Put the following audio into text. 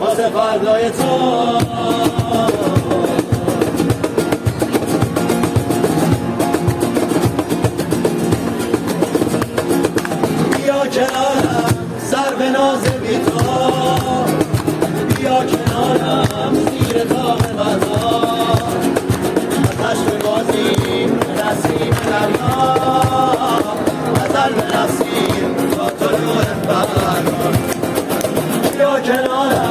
واسه فردای تو بیا کنارم سر به ناز بی تو، بیا کنارم زیر تاق بهار، آتش ببازیم نسیم دریا، غزل برقصیم تا طلوع فجر. بیا کنارم